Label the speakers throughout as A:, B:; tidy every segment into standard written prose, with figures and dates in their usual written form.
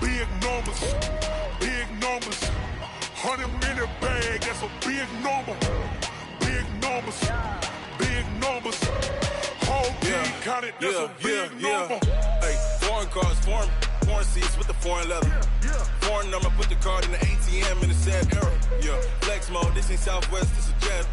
A: big numbers, big numbers. 100-minute bag, that's a big number. Big numbers, big numbers. Whole team counted, that's a big number.
B: Hey, foreign cars, foreign seats with the foreign leather. Foreign number, put the card in the ATM in the sad era. Yeah, flex mode, this ain't Southwest, this a jet.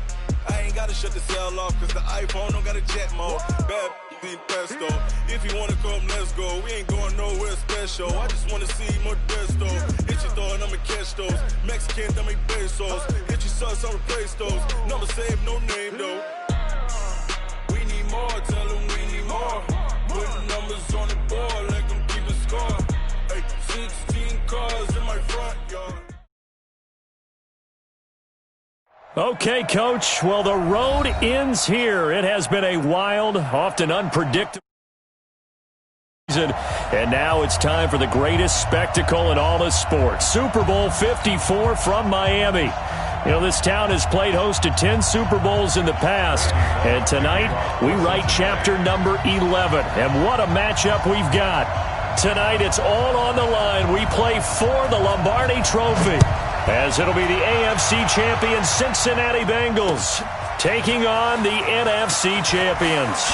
B: I ain't gotta shut the cell off, cause the iPhone don't got a jet mode. Bad need pesto. If you wanna come, let's go. We ain't going nowhere special. I just wanna see Modesto. Hit your door and I'ma catch those. Mexican, I make pesos. Hit your sauce, I'll replace those. Number save, no name though. We need more, tell them we need more. Putting numbers on the board, let them keep a score. Hey, 16 cars in my front yard.
C: Okay, Coach. Well, the road ends here. It has been a wild, often unpredictable season, and now it's time for the greatest spectacle in all of sports. Super Bowl 54 from Miami. You know, this town has played host to 10 Super Bowls in the past, and tonight we write chapter number 11. And what a matchup we've got. Tonight it's all on the line. We play for the Lombardi Trophy, as it'll be the AFC champion Cincinnati Bengals taking on the NFC champions.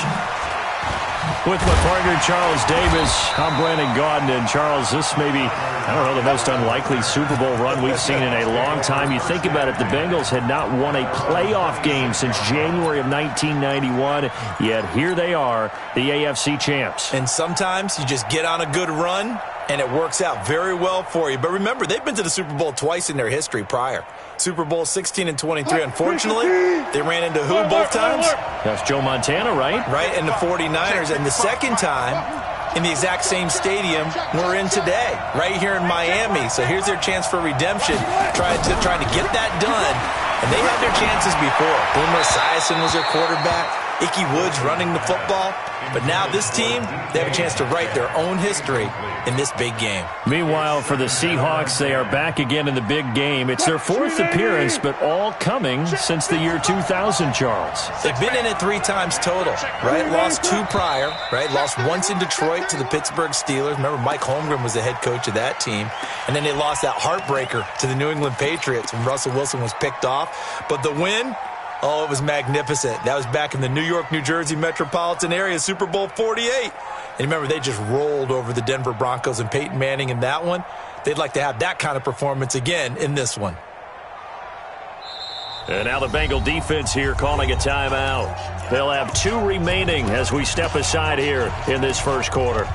C: With my partner, Charles Davis, I'm Brandon Gaudin. And Charles, this may be, I don't know, the most unlikely Super Bowl run we've seen in a long time. You think about it, the Bengals had not won a playoff game since January of 1991, yet here they are, the AFC champs.
D: And sometimes you just get on a good run, and it works out very well for you. But remember, they've been to the Super Bowl twice in their history prior. Super Bowl 16 and 23. Unfortunately, they ran into who both times?
C: That's Joe Montana, right?
D: Right, and the 49ers. And the second time in the exact same stadium we're in today, right here in Miami. So here's their chance for redemption, trying to get that done. And they had their chances before. Boomer Esiason was their quarterback. Ickey Woods running the football. But now this team, they have a chance to write their own history in this big game.
C: Meanwhile, for the Seahawks, they are back again in the big game. It's their fourth appearance, but all coming since the year 2000, Charles.
D: They've been in it 3 times total, right? Lost 2 prior, right? Lost once in Detroit to the Pittsburgh Steelers. Remember, Mike Holmgren was the head coach of that team. And then they lost that heartbreaker to the New England Patriots when Russell Wilson was picked off. But the win, oh, it was magnificent. That was back in the New York, New Jersey metropolitan area, Super Bowl 48. And remember, they just rolled over the Denver Broncos and Peyton Manning in that one. They'd like to have that kind of performance again in this one.
C: And now the Bengal defense here calling a timeout. They'll have 2 remaining as we step aside here in this first quarter.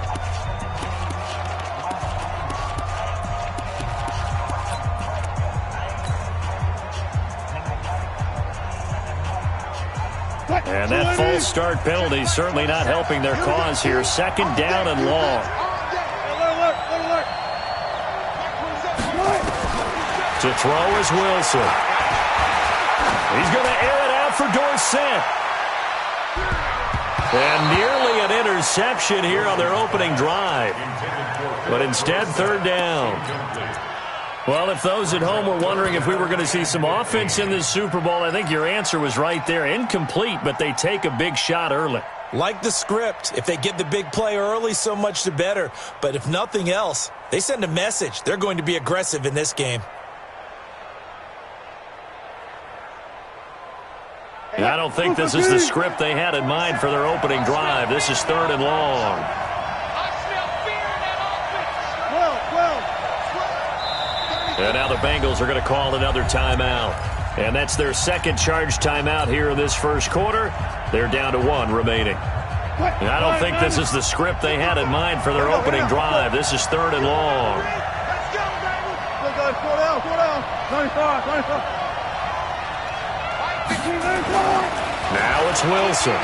C: And that false start penalty certainly not helping their cause here. Second down and long. To throw is Wilson. He's going to air it out for Dorsett. And nearly an interception here on their opening drive. But instead, third down. Well, if those at home were wondering if we were going to see some offense in this Super Bowl, I think your answer was right there. Incomplete, but they take a big shot early.
D: Like the script, if they get the big play early, so much the better. But if nothing else, they send a message. They're going to be aggressive in this game.
C: I don't think this is the script they had in mind for their opening drive. This is third and long. And now the Bengals are going to call another timeout. And that's their second charge timeout here in this first quarter. They're down to 1 remaining. And I don't think this is the script they had in mind for their opening drive. This is third and long. Now it's Wilson.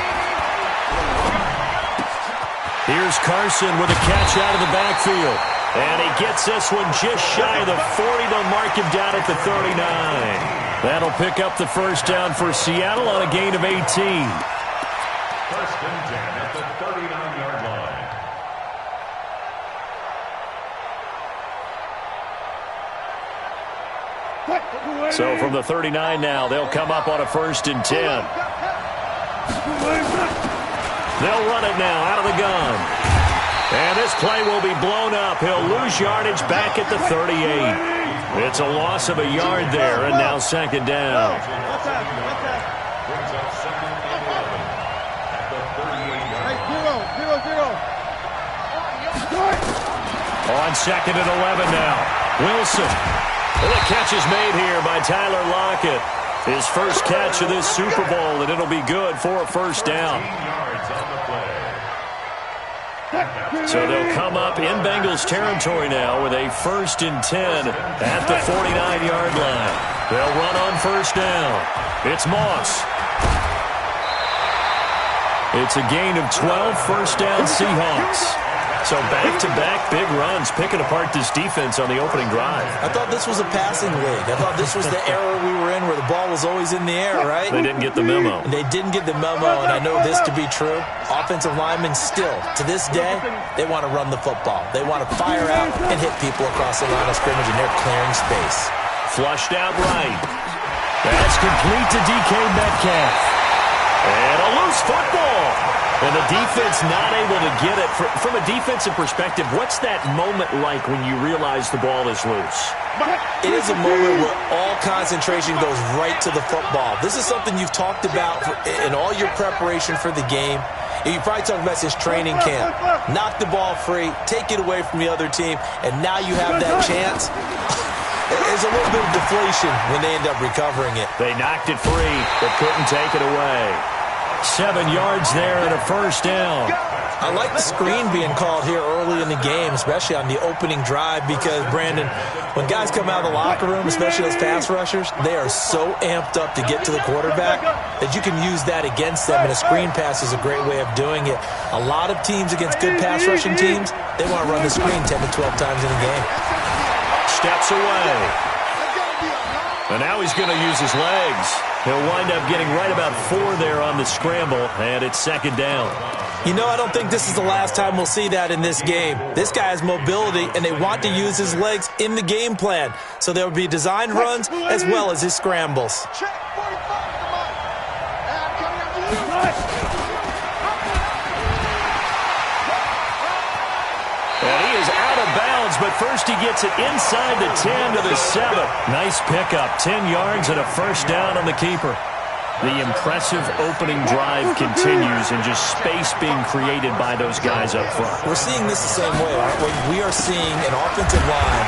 C: Here's Carson with a catch out of the backfield. And he gets this one just shy of the 40. They'll mark him down at the 39. That'll pick up the first down for Seattle on a gain of 18.
E: First and 10 at the 39-yard line.
C: So from the 39 now, they'll come up on a first and 10. They'll run it now out of the gun. And this play will be blown up. up. He'll lose yardage back at the 38. It's a loss of a yard there, and now second down.
E: Brings up second and 11 at the 38-yard line.
C: On second and 11 now. Wilson. And the catch is made here by Tyler Lockett. His first catch of this Super Bowl, and it'll be good for a first down.
E: 15 yards on the play.
C: So they'll come up in Bengals territory now with a 1st and 10 at the 49-yard line. They'll run on first down. It's Moss. It's a gain of 12, first down Seahawks. So back-to-back big runs, picking apart this defense on the opening drive.
D: I thought this was a passing league. I thought this was the era we were in where the ball was always in the air, right?
C: They didn't get the memo.
D: They didn't get the memo, and I know this to be true. Offensive linemen still, to this day, they want to run the football. They want to fire out and hit people across the line of scrimmage, and they're clearing space.
C: Flushed out right. That's complete to DK Metcalf. And a loose football. And the defense not able to get it. From a defensive perspective, what's that moment like when you realize the ball is loose?
D: It is a moment where all concentration goes right to the football. This is something you've talked about in all your preparation for the game. You probably talked about this training camp. Knock the ball free, take it away from the other team, and now you have that chance. There's a little bit of deflation when they end up recovering it.
C: They knocked it free, but couldn't take it away. 7 yards there and a first down.
D: I like the screen being called here early in the game, especially on the opening drive, because, Brandon, when guys come out of the locker room, especially those pass rushers, they are so amped up to get to the quarterback that you can use that against them, and a screen pass is a great way of doing it. A lot of teams against good pass rushing teams, they want to run the screen 10 to 12 times in a game.
C: Steps away. And now he's going to use his legs. He'll wind up getting right about 4 there on the scramble, and it's second down.
D: You know, I don't think this is the last time we'll see that in this game. This guy has mobility, and they want to use his legs in the game plan. So there will be designed runs as well as his scrambles.
C: And he is out of bounds, but first he gets it inside the 10 to the 7. Nice pickup, 10 yards and a first down on the keeper. The impressive opening drive continues, and just space being created by those guys up front.
D: We're seeing this the same way, aren't we? We are seeing an offensive line,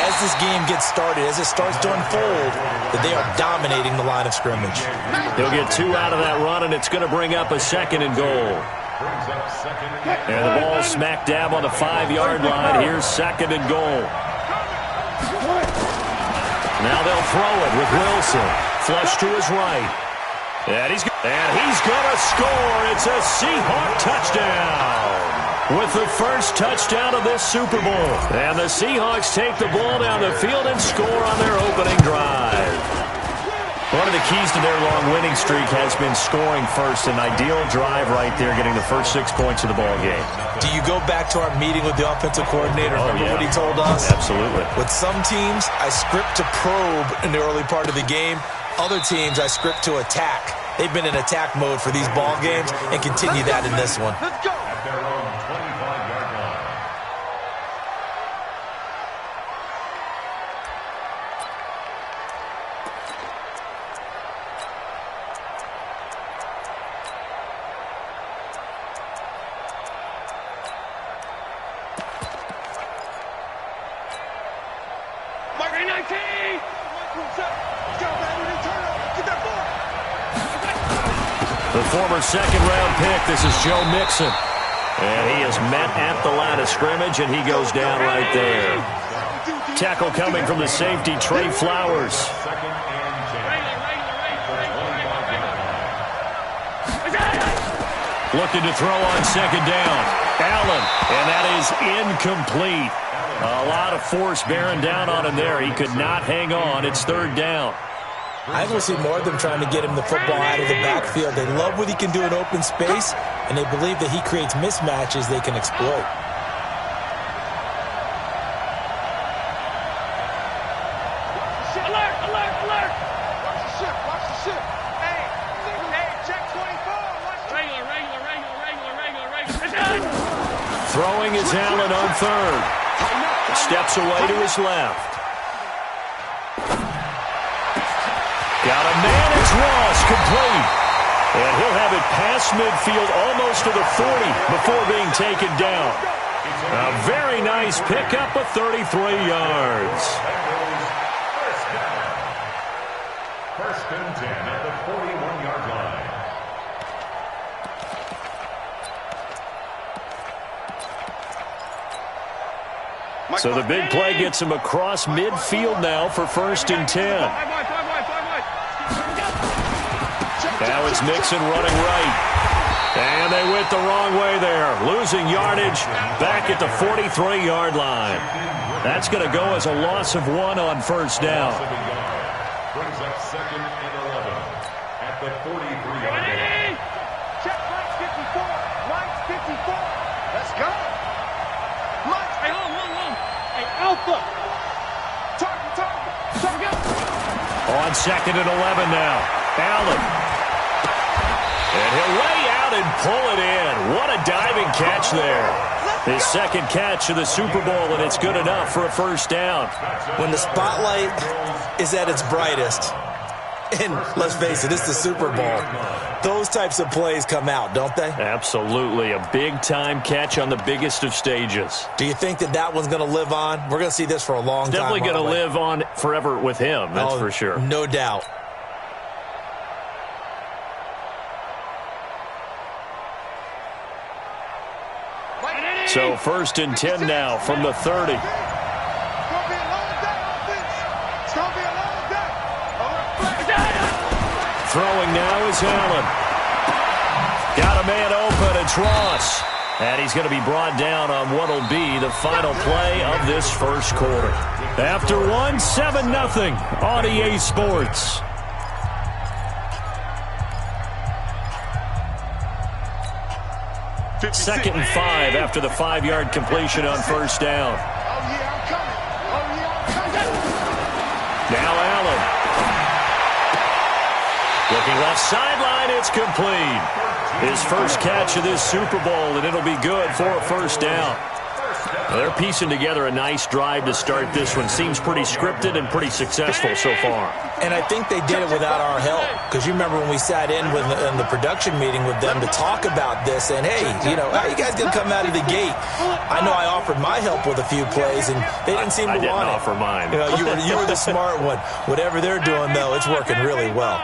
D: as this game gets started, as it starts to unfold, that they are dominating the line of scrimmage.
C: He'll get 2 out of that run, and it's going to bring up a 2nd and goal. And the ball smack dab on the 5-yard line. Here's 2nd and goal. Now they'll throw it with Wilson. Flush to his right. And he's going to score. It's a Seahawk touchdown. With the first touchdown of this Super Bowl. And the Seahawks take the ball down the field and score on their opening drive. One of the keys to their long winning streak has been scoring first. An ideal drive right there, getting the first 6 points of the ball game.
D: Do you go back to our meeting with the offensive coordinator? Remember what he told us?
C: Absolutely.
D: With some teams, I script to probe in the early part of the game. Other teams, I script to attack. They've been in attack mode for these ball games and continue that in this one.
E: At their own 25-yard line.
C: The former second-round pick, this is Joe Mixon. And he is met at the line of scrimmage, and he goes down right there. Tackle coming from the safety, Trey Flowers. Looking to throw on second down. Allen, and that is incomplete. A lot of force bearing down on him there. He could not hang on. It's 3rd down.
D: I think we'll see more of them trying to get him the football out of the backfield. They love what he can do in open space, and they believe that he creates mismatches they can exploit.
F: Alert, alert, alert! Watch the ship, watch the ship. Hey, check 24. Watch regular.
C: Throwing is Allen on 3rd. Steps away to his left. Got a man, it's Ross, complete. And he'll have it past midfield almost to the 40 before being taken down. A very nice pickup of 33 yards.
E: First and 10 at the 41-yard line.
C: So the big play gets him across midfield now for first and 10. Now it's Mixon running right. And they went the wrong way there. Losing yardage back at the 43-yard line. That's going to go as a loss of 1 on first down.
E: Brings up second and 11 at the 43-yard line.
F: Check Mike 54. Mike 54. Let's go. Mike. Hey, hold on. Hey, Alpha. Target.
C: On second and 11 now. Allen. And he'll lay out and pull it in. What a diving catch there. His second catch of the Super Bowl, and it's good enough for a first down.
D: When the spotlight is at its brightest, and let's face it, it's the Super Bowl, those types of plays come out, don't they?
C: Absolutely. A big-time catch on the biggest of stages.
D: Do you think that one's going to live on? We're going to see this for a long time.
C: Definitely going to live on forever with him, that's for sure.
D: No doubt.
C: So first and 10 now from the 30. Throwing now is Allen. Got a man open, it's Ross. And he's going to be brought down on what will be the final play of this first quarter. After 7-0 on EA Sports. Second and 5 after the 5-yard completion on first down. Now Allen. Looking left sideline, it's complete. His first catch of this Super Bowl, and it'll be good for a first down. They're piecing together a nice drive to start this one. Seems pretty scripted and pretty successful so far.
D: And I think they did it without our help. Because you remember when we sat in the production meeting with them to talk about this, and hey, how you guys going to come out of the gate? I know I offered my help with a few plays, and they didn't seem to want it.
C: I didn't offer mine.
D: You were the smart one. Whatever they're doing, though, it's working really well.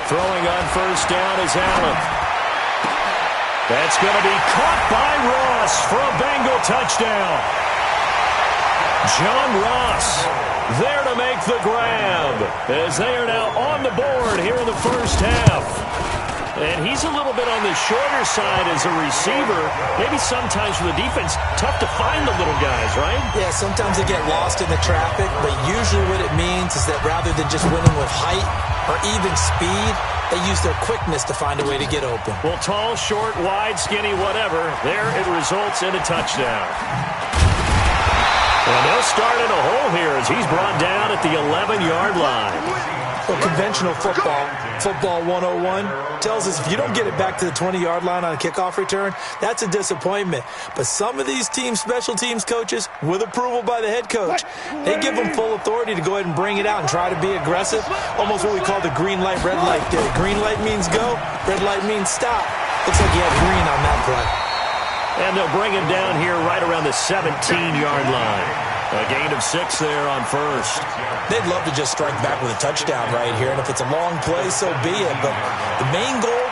C: Throwing on first down is Allen. That's going to be caught by Ross for a Bengal touchdown. John Ross there to make the grab as they are now on the board here in the first half. And he's a little bit on the shorter side as a receiver. Maybe sometimes for the defense, tough to find the little guys, right?
D: Yeah, sometimes they get lost in the traffic, but usually what it means is that rather than just winning with height or even speed, they use their quickness to find a way to get open.
C: Well, tall, short, wide, skinny, whatever, there it results in a touchdown. And they'll start in a hole here as he's brought down at the 11-yard line.
D: Well, conventional football 101, tells us if you don't get it back to the 20-yard line on a kickoff return, that's a disappointment. But some of these teams, special teams coaches, with approval by the head coach, they give them full authority to go ahead and bring it out and try to be aggressive. Almost what we call the green light, red light day. Green light means go, red light means stop. Looks like you had green on that play.
C: And they'll bring him down here right around the 17-yard line. A gain of 6 there on first.
D: They'd love to just strike back with a touchdown right here, and if it's a long play, so be it. But the main goal,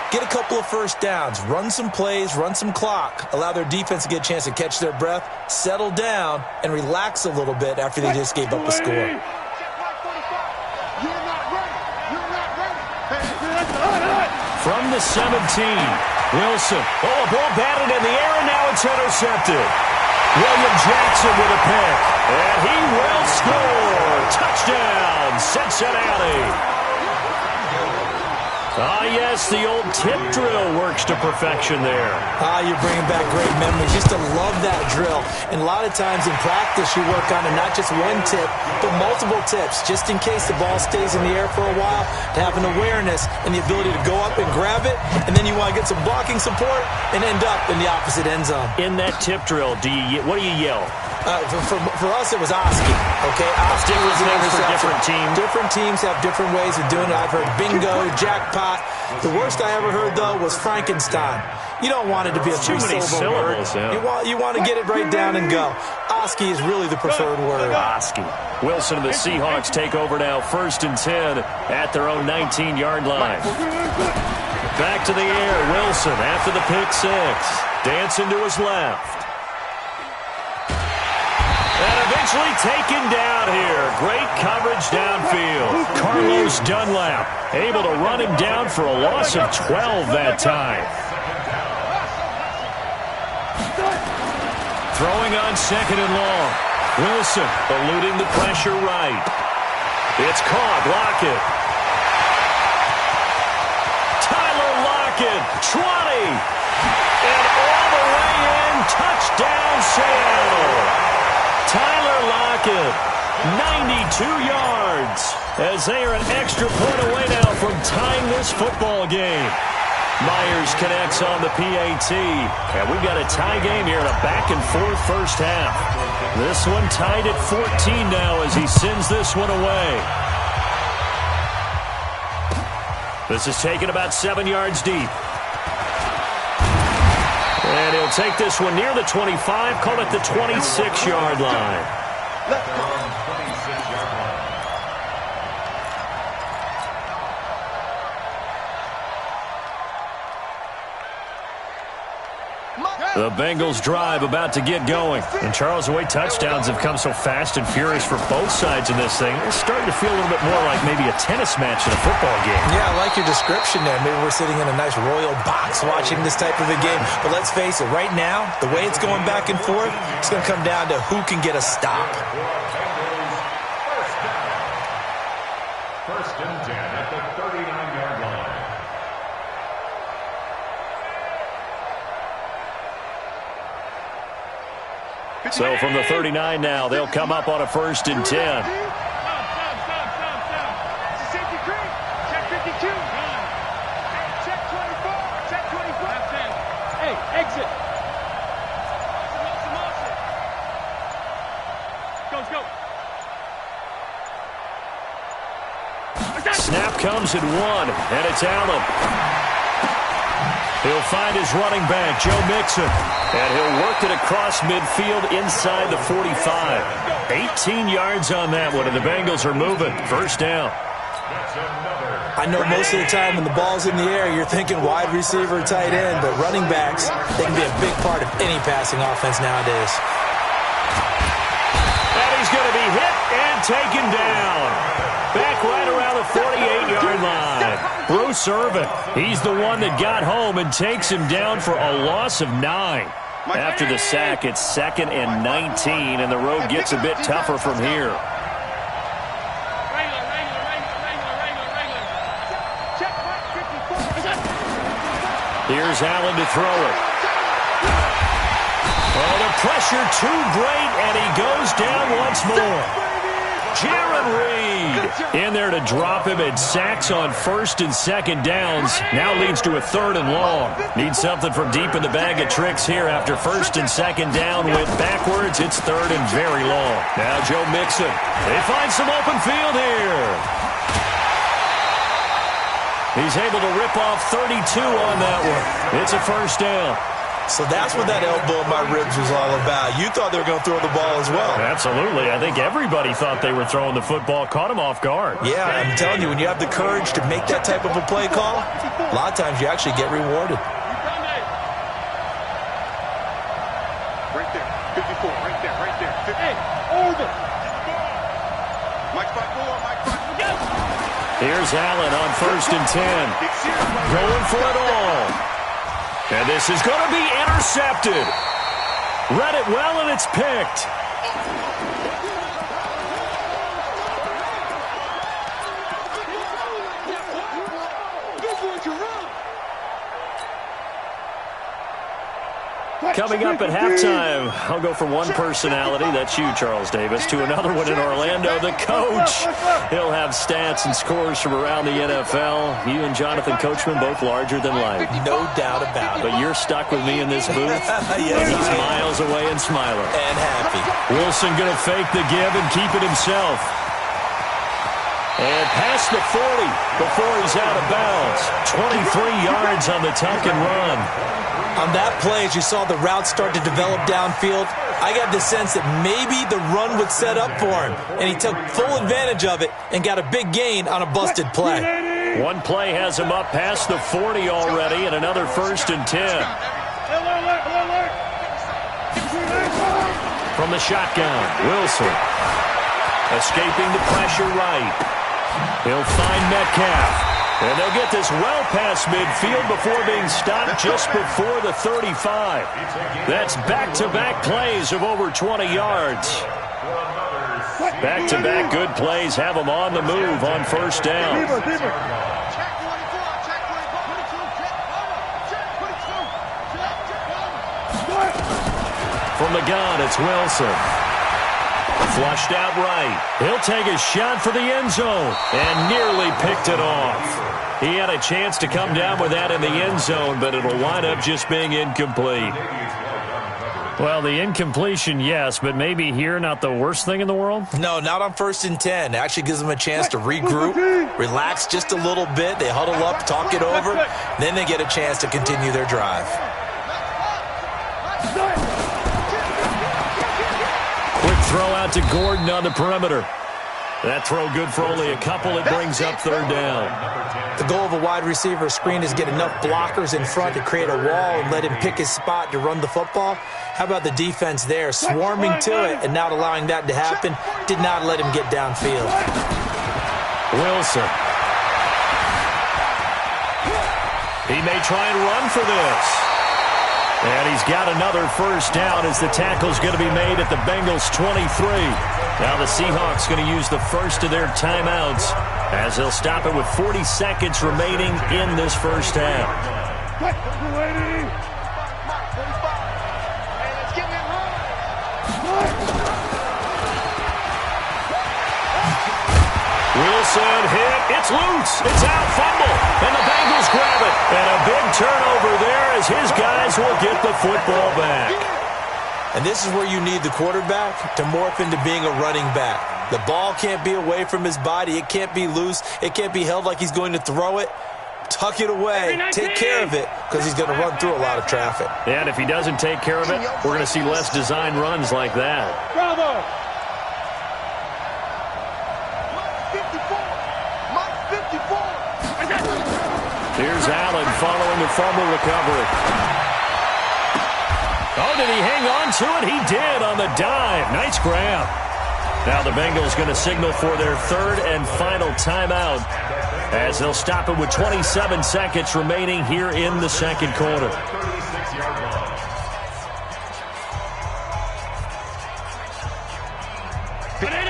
D: get a couple of first downs, run some plays, run some clock, allow their defense to get a chance to catch their breath, settle down, and relax a little bit after they just gave up a score.
C: From the 17, Wilson. Oh, a ball batted in the air, and now it's intercepted. William Jackson with a pick, and he will score. Touchdown, Cincinnati. Ah, yes, the old tip drill works to perfection there.
D: Ah, you're bringing back great memories. Used to love that drill. And a lot of times in practice, you work on it, not just one tip, but multiple tips, just in case the ball stays in the air for a while, to have an awareness and the ability to go up and grab it, and then you want to get some blocking support and end up in the opposite end zone.
C: In that tip drill, what do you yell?
D: For us, it was Oski. Okay, Oski was an
C: for
D: interception.
C: different teams.
D: Different teams have different ways of doing it. I've heard bingo, jackpot. The worst I ever heard, though, was Frankenstein. You don't want it to be a
C: too many syllables. Yeah.
D: You want to get it right down and go. Oski is really the preferred word.
C: Oski. Wilson and the Seahawks take over now, 1st and 10 at their own 19-yard line. Back to the air, Wilson after the pick six. Dancing to his left. And eventually taken down here. Great coverage downfield. Carlos Dunlap able to run him down for a loss of 12 that time. Throwing on 2nd and long. Wilson eluding the pressure right. It's caught. Lockett. Tyler Lockett. 20. And all the way in. Touchdown Seattle. Tyler Lockett, 92 yards, as they are an extra point away now from tying this football game. Myers connects on the PAT, and we've got a tie game here in a back-and-forth first half. This one tied at 14 now as he sends this one away. This is taken about 7 yards deep. And he'll take this one near the 25, call it the 26-yard line. The Bengals drive about to get going. And Charles, the way touchdowns have come so fast and furious for both sides in this thing, it's starting to feel a little bit more like maybe a tennis match in a football game.
D: Yeah, I like your description there. Maybe we're sitting in a nice royal box watching this type of a game. But let's face it, right now, the way it's going back and forth, it's going to come down to who can get a stop.
E: First and 10 at the 39-yard line.
C: So from the 39 now, they'll come up on a 1st and 10.
F: Stop. Safety green. Check 52. Hey, check 24. Check 24. Hey, exit. Go.
C: Snap comes at 1, and it's Allen. He'll find his running back, Joe Mixon, and he'll work it across midfield inside the 45. 18 yards on that one, and the Bengals are moving. 1st down.
D: I know most of the time when the ball's in the air, you're thinking wide receiver, tight end, but running backs, they can be a big part of any passing offense nowadays.
C: And he's going to be hit and taken down. Back right around the 48-yard line. Bruce Irvin, he's the one that got home and takes him down for a loss of 9. After the sack, it's 2nd and 19, and the road gets a bit tougher from here. Here's Allen to throw it. Oh, the pressure too great, and he goes down once more. Jaron Reed in there to drop him, and sacks on 1st and 2nd downs. Now leads to a 3rd and long. Needs something from deep in the bag of tricks here after 1st and 2nd down. Went backwards. It's 3rd and very long. Now Joe Mixon. They find some open field here. He's able to rip off 32 on that one. It's a 1st down.
D: So that's what that elbow in my ribs was all about. You thought they were going to throw the ball as well.
C: Absolutely. I think everybody thought they were throwing the football. Caught him off guard.
D: Yeah, I'm telling you, when you have the courage to make that type of a play call, a lot of times you actually get rewarded.
F: Right there. 54. Right there. Right there. Hey, over. Mike 5-4. Mike 5-4.
C: Here's Allen on 1st and 10. Going for it all. And this is going to be intercepted. Read it well, and it's picked. Coming up at halftime, I'll go from one personality, that's you, Charles Davis, to another one in Orlando, the coach. He'll have stats and scores from around the NFL. You and Jonathan Coachman both larger than life.
D: No doubt about it.
C: But you're stuck with me in this booth.
D: Yes,
C: he's miles away and smiling.
D: And happy.
C: Wilson going to fake the give and keep it himself. And past the 40 before he's out of bounds. 23 yards on the tuck and run.
D: On that play, as you saw the route start to develop downfield, I got the sense that maybe the run would set up for him. And he took full advantage of it and got a big gain on a busted play.
C: One play has him up past the 40 already, and another 1st and 10. From the shotgun, Wilson. Escaping the pressure right. He'll find Metcalf. And they'll get this well past midfield before being stopped just before the 35. That's back-to-back plays of over 20 yards. Back-to-back good plays have them on the move on 1st down. From the gun, it's Wilson. Flushed out right. He'll take a shot for the end zone and nearly picked it off. He had a chance to come down with that in the end zone, but it'll wind up just being incomplete. Well, the incompletion, yes, but maybe here not the worst thing in the world?
D: No, not on 1st and 10. It actually gives them a chance to regroup, relax just a little bit. They huddle up, talk it over, then they get a chance to continue their drive.
C: Throw out to Gordon on the perimeter. That throw good for only a couple. It brings up 3rd down.
D: The goal of a wide receiver screen is get enough blockers in front to create a wall and let him pick his spot to run the football. How about the defense there, swarming to it and not allowing that to happen? Did not let him get downfield.
C: Wilson. He may try and run for this. And he's got another 1st down as the tackle's going to be made at the Bengals' 23. Now the Seahawks going to use the first of their timeouts as they'll stop it with 40 seconds remaining in this 1st half. Wilson hit. It's loose. It's out. Fumble. And the Bengals grab it. And a big turnover there as his guys will get the football back.
D: And this is where you need the quarterback to morph into being a running back. The ball can't be away from his body. It can't be loose. It can't be held like he's going to throw it. Tuck it away. Take care of it because he's going to run through a lot of traffic.
C: And if he doesn't take care of it, we're going to see less design runs like that.
F: Bravo!
C: Here's Allen following the fumble recovery. Oh, did he hang on to it? He did on the dive. Nice grab. Now the Bengals going to signal for their 3rd and final timeout as they'll stop it with 27 seconds remaining here in the 2nd quarter.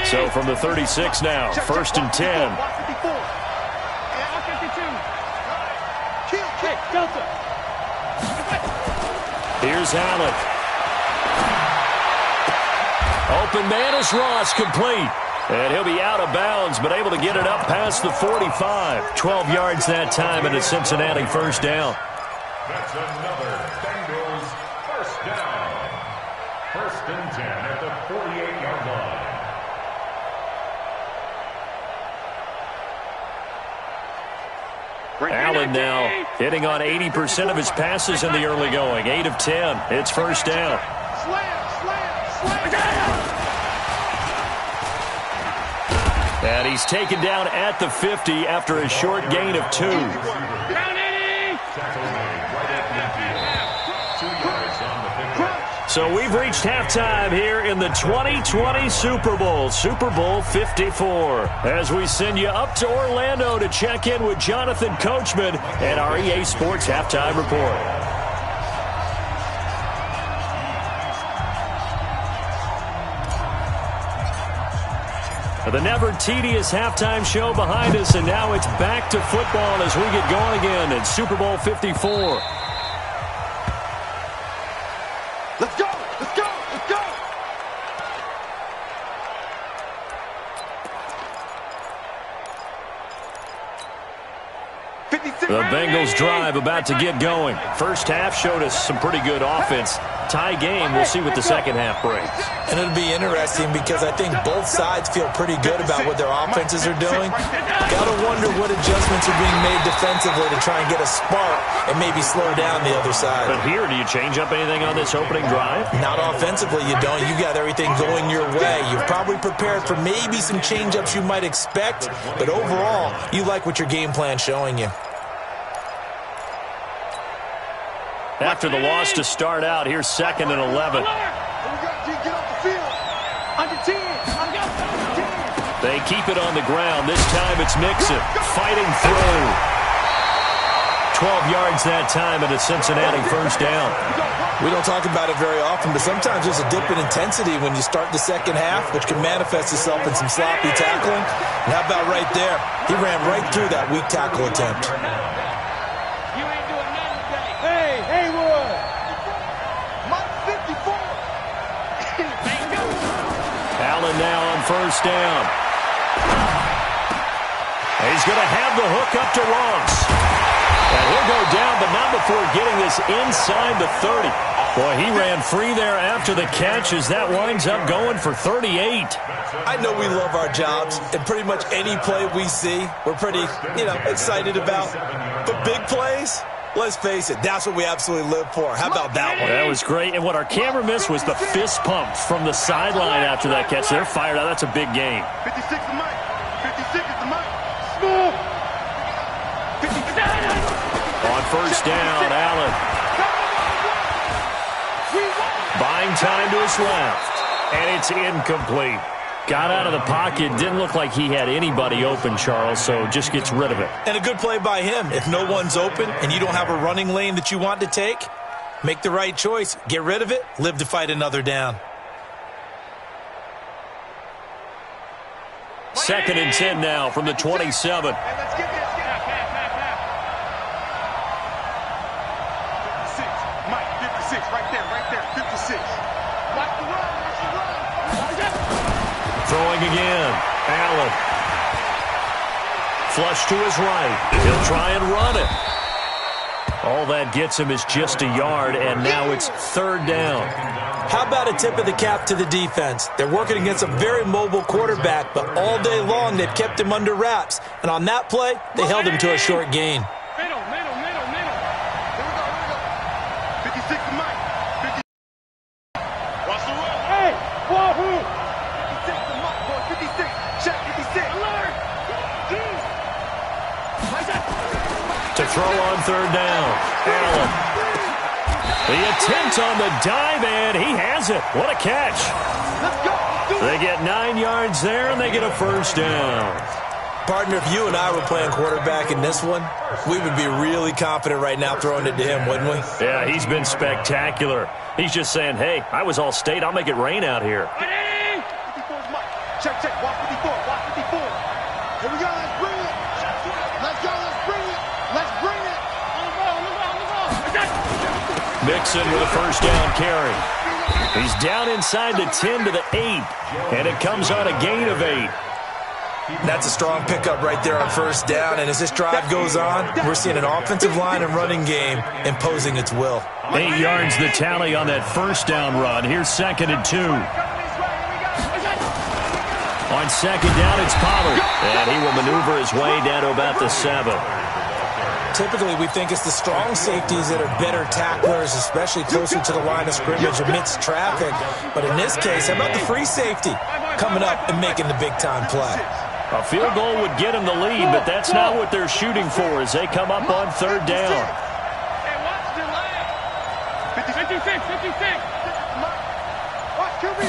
C: So from the 36 now, 1st and 10. Here's Allen. Open man is Ross, complete. And he'll be out of bounds, but able to get it up past the 45. 12 yards that time, and a Cincinnati 1st down.
E: That's another Bengals 1st down. 1st and 10 at the 48-yard line.
C: Allen now hitting on 80% of his passes in the early going. 8 of 10. It's 1st down. And he's taken down at the 50 after a short gain of 2. So we've reached halftime here in the 2020 Super Bowl, Super Bowl 54. As we send you up to Orlando to check in with Jonathan Coachman and our EA Sports Halftime Report. The never tedious halftime show behind us, and now it's back to football as we get going again in Super Bowl 54. The Bengals drive about to get going. First half showed us some pretty good offense. Tie game. We'll see what the second half brings.
D: And it'll be interesting because I think both sides feel pretty good about what their offenses are doing. Got to wonder what adjustments are being made defensively to try and get a spark and maybe slow down the other side.
C: But here, do you change up anything on this opening drive?
D: Not offensively, you don't. You got everything going your way. You've probably prepared for maybe some change-ups you might expect, but overall, you like what your game plan's showing you.
C: After the loss to start out, here's 2nd and 11. They keep it on the ground. This time it's Mixon fighting through. 12 yards that time and a Cincinnati first down.
D: We don't talk about it very often, but sometimes there's a dip in intensity when you start the second half, which can manifest itself in some sloppy tackling. And how about right there? He ran right through that weak tackle attempt.
C: Allen now on first down. He's going to have the hook up to Ross. And he'll go down, but not before getting this inside the 30. Boy, he ran free there after the catch as that winds up going for 38.
D: I know we love our jobs, and pretty much any play we see, we're pretty, excited about. But big plays, let's face it, that's what we absolutely live for. How about that one?
C: That was great. And what our camera missed was the fist pump from the sideline after that catch. They're fired out. That's a big game.
F: 56 is Mike. 56 is the Mike. Smooth. 56.
C: On first down, Allen. Buying time to his left. And it's incomplete. Got out of the pocket. Didn't look like he had anybody open, Charles, so just gets rid of it.
D: And a good play by him. If no one's open and you don't have a running lane that you want to take, make the right choice. Get rid of it. Live to fight another down.
C: 2nd and 10 now from the 27. Throwing again. Allen. Flush to his right. He'll try and run it. All that gets him is just a yard, and now it's 3rd down.
D: How about a tip of the cap to the defense? They're working against a very mobile quarterback, but all day long they've kept him under wraps. And on that play, they held him to a short gain.
F: Middle. Here we go. 56 to Mike. 50. Watch the run. Hey, wahoo. 56 to Mike, boy. 56. Check 56. Alert.
C: To throw on 3rd down. Allen. The attempt on the dive, and he has it. What a catch.
F: Let's go.
C: They get 9 yards there, and they get a first down.
D: Partner, if you and I were playing quarterback in this one, we would be really confident right now throwing it to him, wouldn't we?
C: Yeah, he's been spectacular. He's just saying, hey, I was all state. I'll make it rain out here.
F: 54's Mike. Check. Watch 54. Watch 54. Here we go. Let's bring it. Let's go. Let's bring it. Let's bring it. On the ball.
C: Mixon with a first down carry. He's down inside the 10 to the 8, and it comes on a gain of 8.
D: That's a strong pickup right there on first down, and as this drive goes on, we're seeing an offensive line and running game imposing its will.
C: 8 yards the tally on that first down run. Here's 2nd and 2. On 2nd down, it's Pollard, and he will maneuver his way down to about the 7.
D: Typically, we think it's the strong safeties that are better tacklers, especially closer to the line of scrimmage amidst traffic. But in this case, how about the free safety coming up and making the big-time play?
C: A field goal would get him the lead, but that's not what they're shooting for as they come up on 3rd down.
F: Hey, watch the line. 56. Watch QB.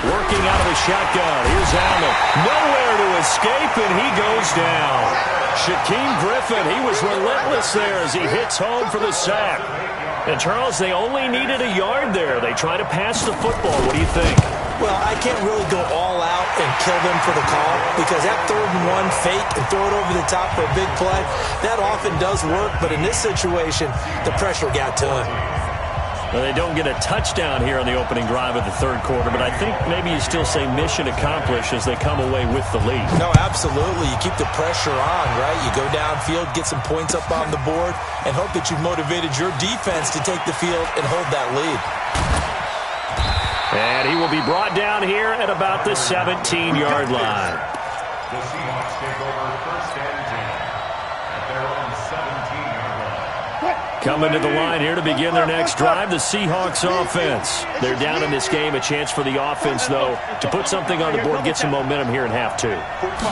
C: Working out of the shotgun. Here's Allen. Nowhere to escape, and he goes down. Shaquem Griffin, he was relentless there as he hits home for the sack. And, Charles, they only needed a yard there. They try to pass the football. What do you think?
D: Well, I can't really go all out and kill them for the call because that 3rd and 1 fake and throw it over the top for a big play, that often does work. But in this situation, the pressure got to him.
C: Well, they don't get a touchdown here on the opening drive of the third quarter, but I think maybe you still say mission accomplished as they come away with the lead.
D: No, absolutely. You keep the pressure on, right? You go downfield, get some points up on the board, and hope that you've motivated your defense to take the field and hold that lead.
C: And he will be brought down here at about the 17-yard line.
E: The Seahawks take over first and 10 at their own 17-yard line.
C: Coming to the line here to begin their next drive, the Seahawks offense. They're down in this game. A chance for the offense, though, to put something on the board, get some momentum here in half two.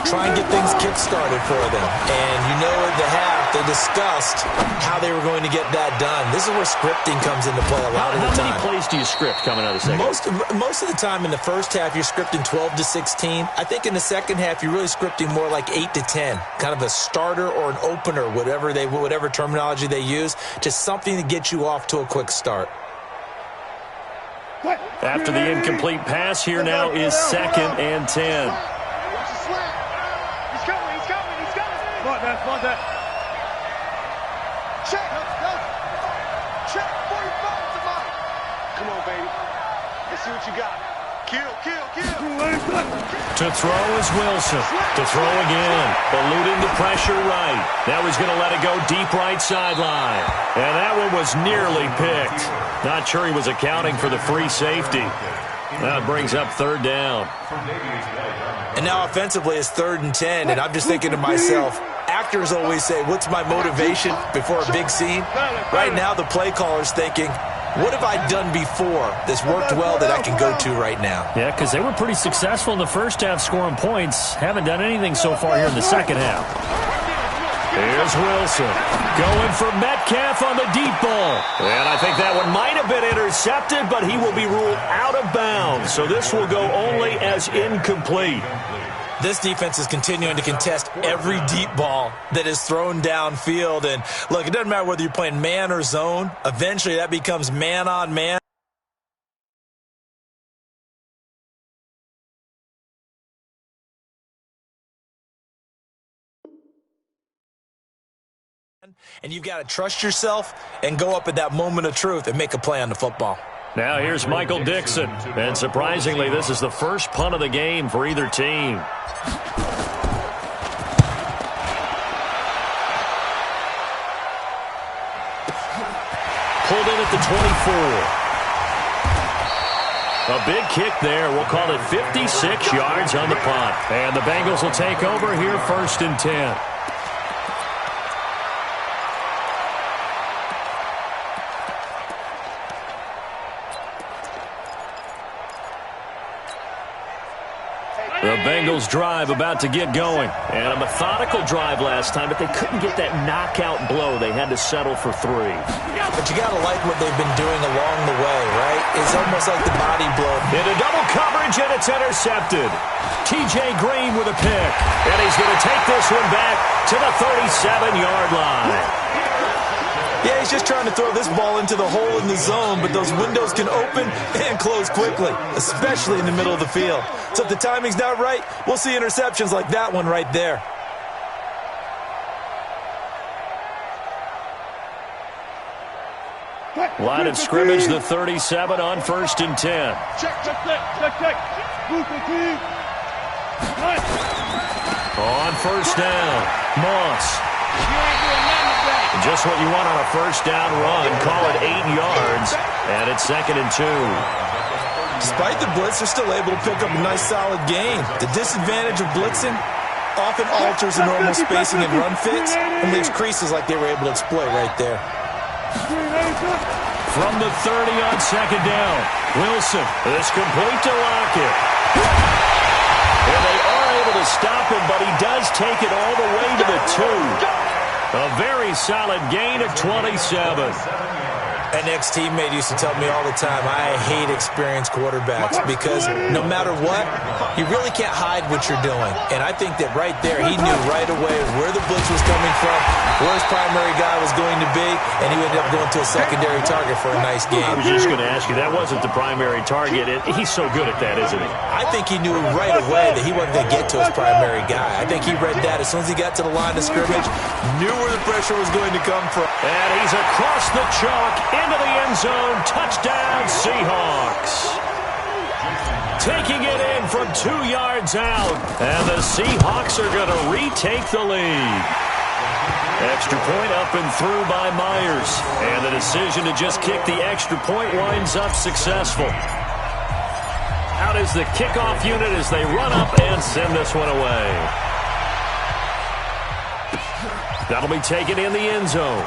D: Try and get things kick-started for them. And you know at the half, they discussed how they were going to get that done. This is where scripting comes into play a lot of the time.
C: How many plays do you script coming out of the second?
D: Most of the time in the first half, you're scripting 12 to 16. I think in the second half, you're really scripting more like 8 to 10. Kind of a starter or an opener, whatever terminology they use. Just something to get you off to a quick start.
C: After the incomplete pass, here now is 2nd and 10.
F: Watch the slant. He's coming. Come on, that. Check. Check 45 to mine. Come on, baby. Let's see what you got. Kill.
C: To throw is Wilson. To throw again. Eluding the pressure right. Now he's going to let it go deep right sideline. And that one was nearly picked. Not sure he was accounting for the free safety. That brings up 3rd down.
D: And now offensively it's 3rd and 10. And I'm just thinking to myself, actors always say, what's my motivation before a big scene? Right now the play caller's thinking, what have I done before that's worked well that I can go to right now?
C: Yeah, because they were pretty successful in the first half scoring points. Haven't done anything so far here in the second half. Here's Wilson going for Metcalf on the deep ball. And I think that one might have been intercepted, but he will be ruled out of bounds. So this will go only as incomplete.
D: This defense is continuing to contest every deep ball that is thrown downfield. And, look, it doesn't matter whether you're playing man or zone. Eventually that becomes man on man. And you've got to trust yourself and go up at that moment of truth and make a play on the football.
C: Now here's Michael Dixon. And surprisingly, this is the first punt of the game for either team. Pulled in at the 24. A big kick there. We'll call it 56 yards on the punt. And the Bengals will take over here 1st and 10. The Bengals drive about to get going. And a methodical drive last time, but they couldn't get that knockout blow. They had to settle for 3.
D: But you got to like what they've been doing along the way, right? It's almost like the body blow.
C: Into double coverage, and it's intercepted. T.J. Green with a pick. And he's going to take this one back to the 37-yard line.
D: Yeah, he's just trying to throw this ball into the hole in the zone, but those windows can open and close quickly, especially in the middle of the field. So if the timing's not right, we'll see interceptions like that one right there.
C: Line of scrimmage, the 37 on 1st and 10.
F: Check.
C: On 1st down, Moss. Just what you want on a 1st down run. Call it 8 yards, and it's 2nd and 2.
D: Despite the blitz, they're still able to pick up a nice solid gain. The disadvantage of blitzing often alters the normal spacing and run fits and leaves creases like they were able to exploit right there.
C: From the 30 on 2nd down, Wilson is complete to Lockett. And they are able to stop him, but he does take it all the way to the 2. A very solid gain of 27.
D: An ex-teammate used to tell me all the time, I hate experienced quarterbacks because no matter what, you really can't hide what you're doing. And I think that right there, he knew right away where the blitz was coming from, where his primary guy was going to be, and he ended up going to a secondary target for a nice game.
C: I was just going to ask you, that wasn't the primary target. He's so good at that, isn't he?
D: I think he knew right away that he wasn't going to get to his primary guy. I think he read that as soon as he got to the line of scrimmage, knew where the pressure was going to come from.
C: And he's across the chalk into the end zone. Touchdown, Seahawks. Taking it in from 2 yards out. And the Seahawks are going to retake the lead. Extra point up and through by Myers. And the decision to just kick the extra point winds up successful. Out is the kickoff unit as they run up and send this one away. That'll be taken in the end zone.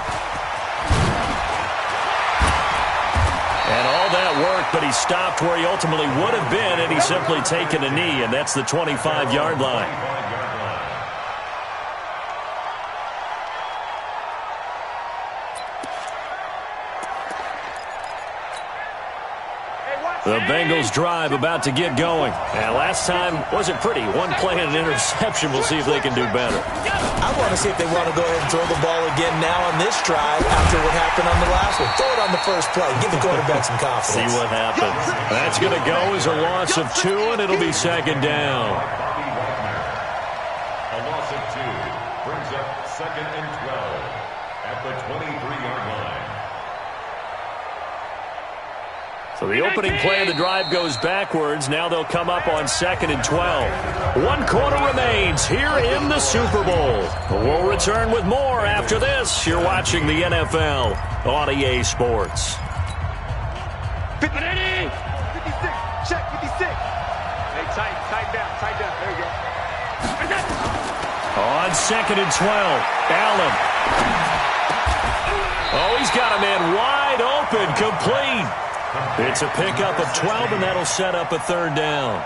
C: And all that work, but he stopped where he ultimately would have been, and he's simply taken a knee, and that's the 25-yard line. The Bengals drive about to get going. And last time wasn't pretty. One play and an interception. We'll see if they can do better.
D: I want to see if they want to go ahead and throw the ball again now on this drive after what happened on the last one. Throw it on the first play. Give the quarterback some confidence.
C: See what happens. That's going to go as a loss of 2, and it'll be second down.
E: A loss of 2 brings up 2nd and 12 at the 23-yard line.
C: So the opening play of the drive goes backwards. Now they'll come up on 2nd and 12. 1 quarter remains here in the Super Bowl. We'll return with more after this. You're watching the NFL on EA Sports.
F: 56, check 56. Hey, tight down. There you go.
C: On 2nd and 12, Allen. Oh, he's got a man wide open, complete. It's a pickup of 12, and that'll set up a third down.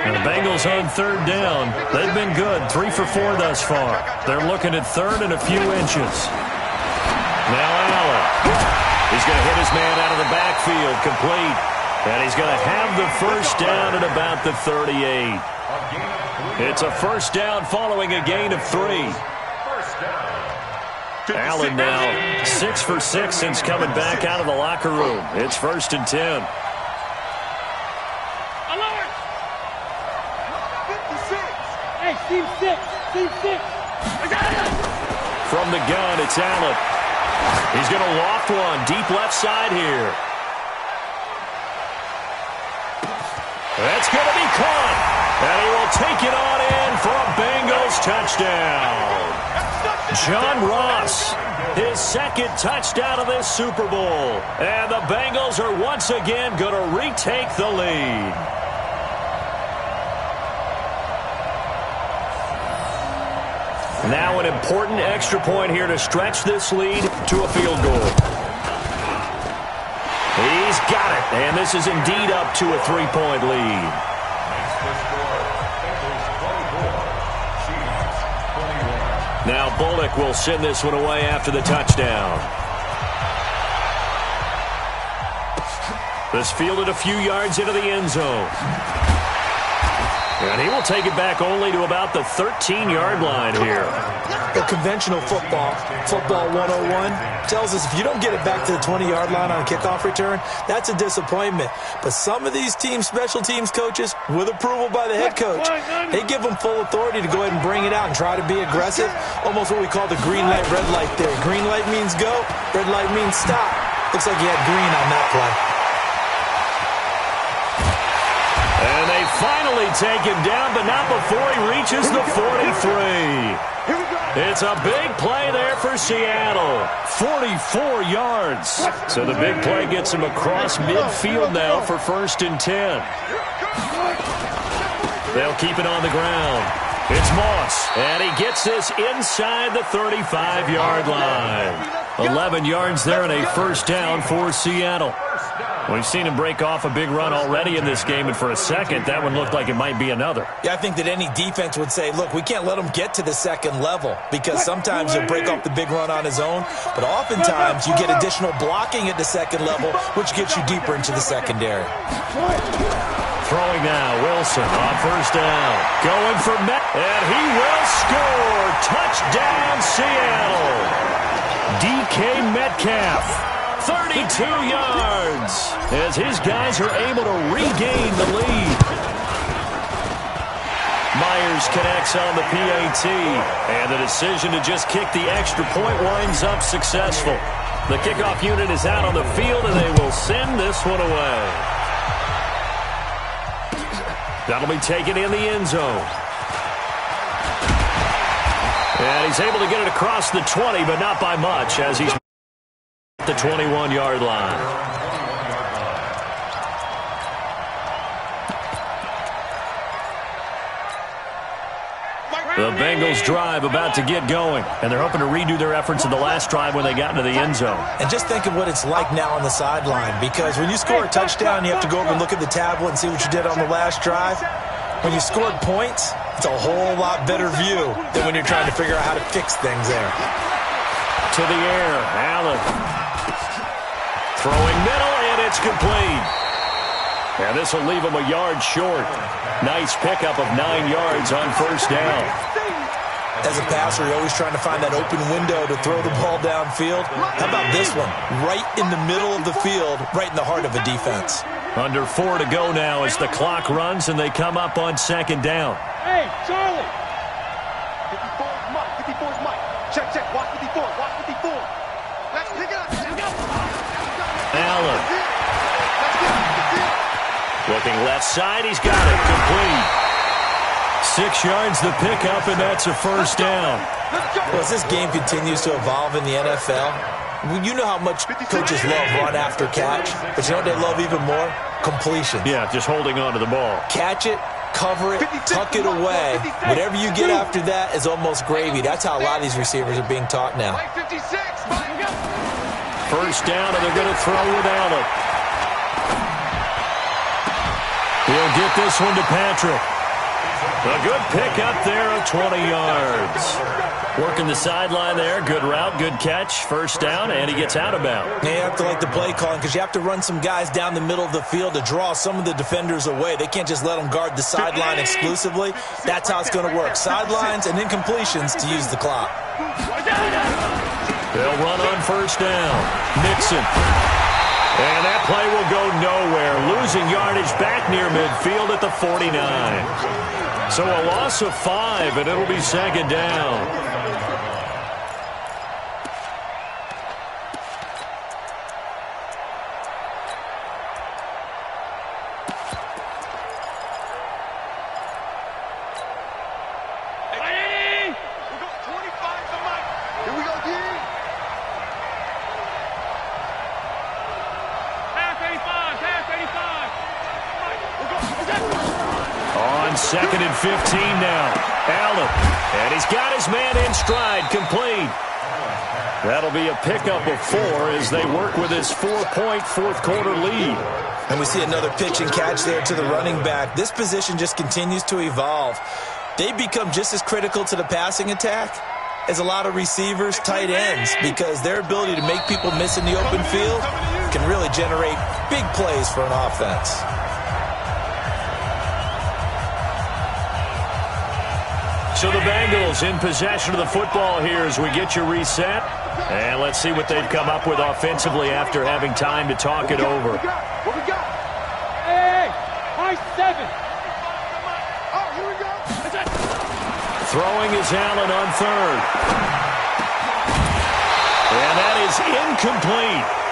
C: And the Bengals on third down. They've been good, 3 for 4 thus far. They're looking at third and a few inches. Now Allen. He's going to hit his man out of the backfield, complete. And he's going to have the first down at about the 38. It's a first down following a gain of 3. Allen now 6 for 6 since coming back out of the locker room. It's 1st and 10.
F: 56. Hey, team 6.
C: From the gun, it's Allen. He's going to loft one deep left side here. That's going to be caught. And he will take it on in for a Bengals touchdown. John Ross, his 2nd touchdown of this Super Bowl. And the Bengals are once again going to retake the lead. Now an important extra point here to stretch this lead to a field goal. He's got it, and this is indeed up to a 3-point lead. Now Bullock will send this one away after the touchdown. This fielded a few yards into the end zone. And he will take it back only to about the 13-yard line here.
D: The conventional football 101, tells us if you don't get it back to the 20-yard line on a kickoff return, that's a disappointment. But some of these special teams coaches, with approval by the head coach, they give them full authority to go ahead and bring it out and try to be aggressive. Almost what we call the green light, red light theory. Green light means go, red light means stop. Looks like you had green on that play.
C: And they finally take him down, but not before he reaches the 43. It's a big play there for Seattle. 44 yards. So the big play gets him across midfield now for 1st and 10. They'll keep it on the ground. It's Moss, and he gets this inside the 35-yard line. 11 yards there and a first down for Seattle. We've seen him break off a big run already in this game, and for a second, that one looked like it might be another.
D: Yeah, I think that any defense would say, look, we can't let him get to the second level because sometimes he'll break off the big run on his own, but oftentimes you get additional blocking at the second level, which gets you deeper into the secondary.
C: Throwing now, Wilson on first down. Going for and he will score. Touchdown, Seattle. DK Metcalf. 32 yards as his guys are able to regain the lead. Myers connects on the PAT, and the decision to just kick the extra point winds up successful. The kickoff unit is out on the field, and they will send this one away. That'll be taken in the end zone. And he's able to get it across the 20, but not by much, as he's at the 21-yard line. The Bengals drive about to get going, and they're hoping to redo their efforts in the last drive when they got into the end zone.
D: And just think of what it's like now on the sideline, because when you score a touchdown, you have to go over and look at the tablet and see what you did on the last drive. When you scored points, it's a whole lot better view than when you're trying to figure out how to fix things there.
C: To the air, Allen. Throwing middle, and it's complete. And this will leave him a yard short. Nice pickup of 9 yards on first down.
D: As a passer, you're always trying to find that open window to throw the ball downfield. How about this one? Right in the middle of the field, right in the heart of a defense.
C: Under 4 to go now as the clock runs and they come up on second down.
F: Hey, Charlie! 54 is Mike. 54 is Mike. Check, check. Watch 54. Watch 54. Let's pick it up.
C: Allen. Looking left side, he's got it, complete. 6 yards the pickup, and that's a first down.
D: Well, as this game continues to evolve in the NFL, you know how much coaches love run after catch, but you know what they love even more? Completion.
C: Yeah, just holding on to the ball.
D: Catch it, cover it, tuck it away. Whatever you get after that is almost gravy. That's how a lot of these receivers are being taught now.
C: First down, and they're going to throw with Allen. He'll get this one to Patrick. A good pickup there of 20 yards. Working the sideline there. Good route, good catch. First down, and he gets out of bounds.
D: You have to like the play calling because you have to run some guys down the middle of the field to draw some of the defenders away. They can't just let them guard the sideline exclusively. That's how it's going to work. Sidelines and incompletions to use the clock.
C: They'll run on first down. Nixon. And that play will go nowhere. Losing yardage back near midfield at the 49. So a loss of 5, and it'll be second down. Second and 15 now. Allen. And he's got his man in stride. Complete. That'll be a pickup of 4 as they work with his 4-point fourth-quarter lead.
D: And we see another pitch and catch there to the running back. This position just continues to evolve. They become just as critical to the passing attack as a lot of receivers, tight ends, because their ability to make people miss in the open field can really generate big plays for an offense.
C: So the Bengals in possession of the football here as we get you reset. And let's see what they've come up with offensively after having time to talk it over.
F: What we got? Hey, high 7. Oh, here we go.
C: Throwing is Allen on third. And that is incomplete.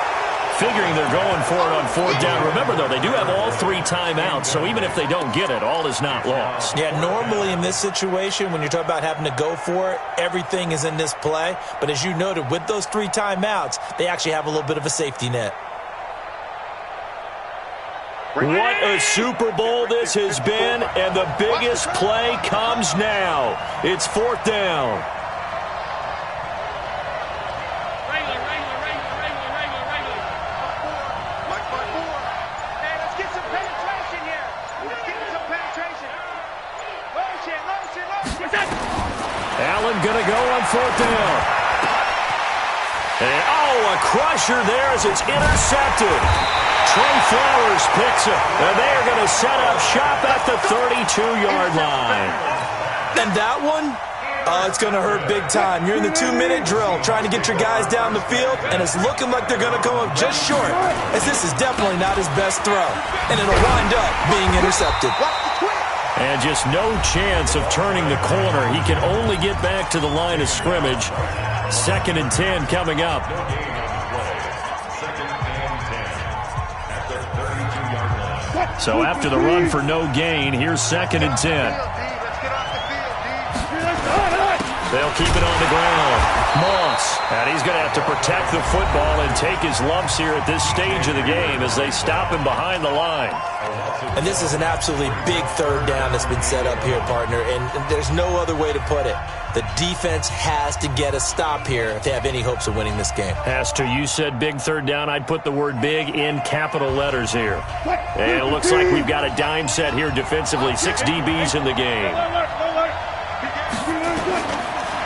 C: Figuring they're going for it on fourth down. Remember, though, they do have all 3 timeouts, so even if they don't get it, all is not lost.
D: Yeah, normally in this situation, when you're talking about having to go for it, everything is in this play. But as you noted, with those 3 timeouts, they actually have a little bit of a safety net.
C: What a Super Bowl this has been, and the biggest play comes now. It's fourth down. Allen going to go on fourth down. And, a crusher there as it's intercepted. Trey Flowers picks it, and they are going to set up shop at the 32-yard line.
D: And that one, it's going to hurt big time. You're in the 2-minute drill trying to get your guys down the field, and it's looking like they're going to come up just short, as this is definitely not his best throw. And it'll wind up being intercepted.
C: And just no chance of turning the corner. He can only get back to the line of scrimmage. 2nd and 10 coming up. So after the run for no gain, here's 2nd and 10. They'll keep it on the ground. Moss, and he's going to have to protect the football and take his lumps here at this stage of the game as they stop him behind the line.
D: And this is an absolutely big 3rd down that's been set up here, partner, and there's no other way to put it. The defense has to get a stop here if they have any hopes of winning this game.
C: Has to. You said big 3rd down. I'd put the word big in capital letters here. And it looks like we've got a dime set here defensively. 6 DBs in the game.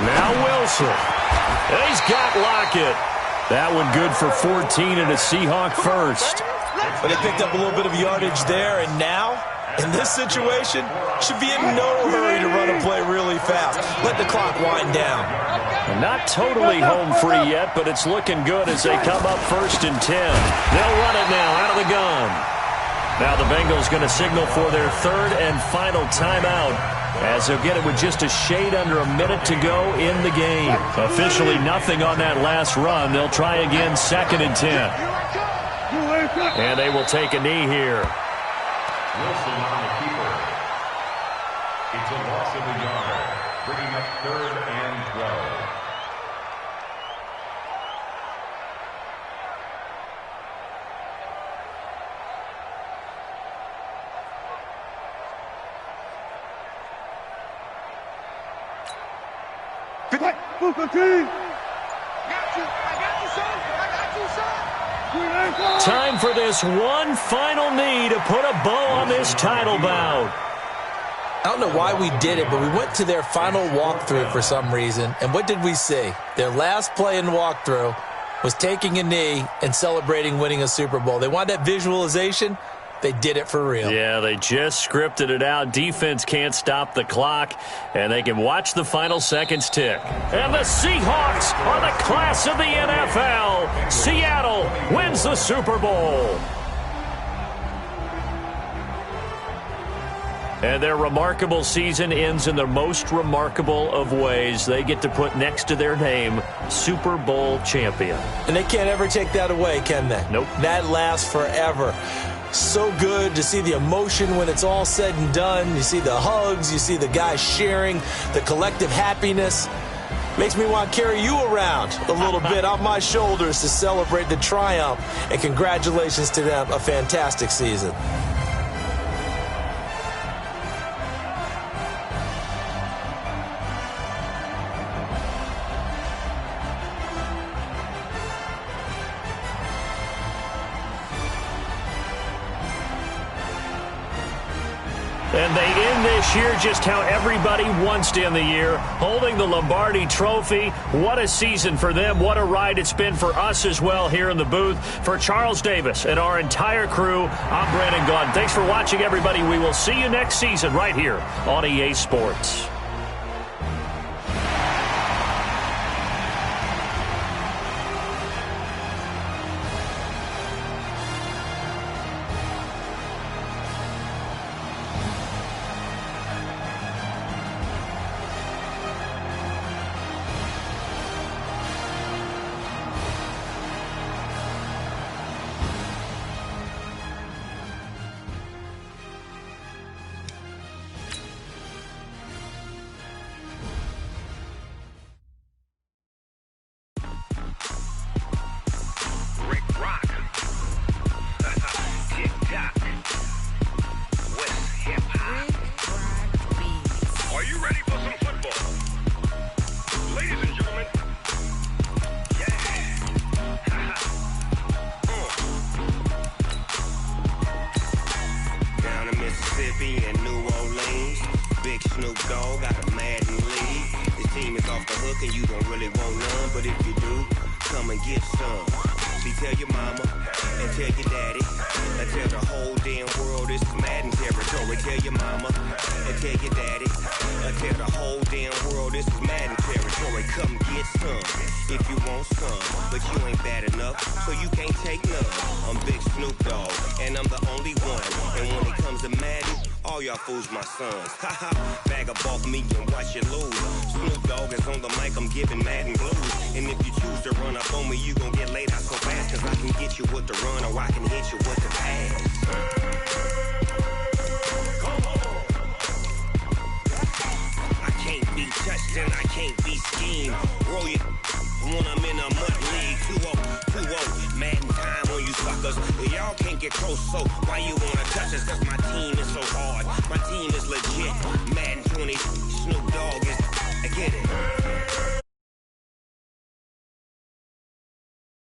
C: Now Wilson. And he's got Lockett. That one good for 14 and a Seahawk first.
D: But they picked up a little bit of yardage there, and now, in this situation, should be in no hurry to run a play really fast. Let the clock wind down.
C: Not totally home free yet, but it's looking good as they come up 1st and 10. They'll run it now out of the gun. Now the Bengals going to signal for their 3rd and final timeout, as they'll get it with just a shade under a minute to go in the game. Officially nothing on that last run. They'll try again 2nd and 10. And they will take a knee here.
E: Wilson on the keeper. It's a loss of a yard, bringing up 3rd and 12.
C: Time for this one final knee to put a bow on this title bout.
D: I don't know why we did it, but we went to their final walkthrough for some reason. And what did we see? Their last play in walkthrough was taking a knee and celebrating winning a Super Bowl. They want that visualization. They did it for real.
C: Yeah, they just scripted it out. Defense can't stop the clock, and they can watch the final seconds tick. And the Seahawks are the class of the NFL. Seattle wins the Super Bowl. And their remarkable season ends in the most remarkable of ways. They get to put next to their name, Super Bowl champion.
D: And they can't ever take that away, can they?
C: Nope.
D: That lasts forever. So good to see the emotion when it's all said and done. You see the hugs, you see the guys sharing, the collective happiness. Makes me want to carry you around a little bit on my shoulders to celebrate the triumph. And congratulations to them, a fantastic season.
C: And they end this year just how everybody wants to end the year, holding the Lombardi Trophy. What a season for them. What a ride it's been for us as well here in the booth. For Charles Davis and our entire crew, I'm Brandon Gaudin. Thanks for watching, everybody. We will see you next season right here on EA Sports.
G: all y'all fools my sons. Haha, bag up off me and watch you lose. Snoop Dogg is on the mic, I'm giving Madden blues. And if you choose to run up on me, you gon' get laid out so fast. Cause I can get you with the run or I can hit you with the pass. I can't be touched and I can't be schemed. Roll you when I'm in a mud league. 2-0, Madden time on you suckers. Y'all can't get close, so why you wanna touch us? Cause my team is so hard, my team is legit. Madden 20, Snoop Dogg is, I get it.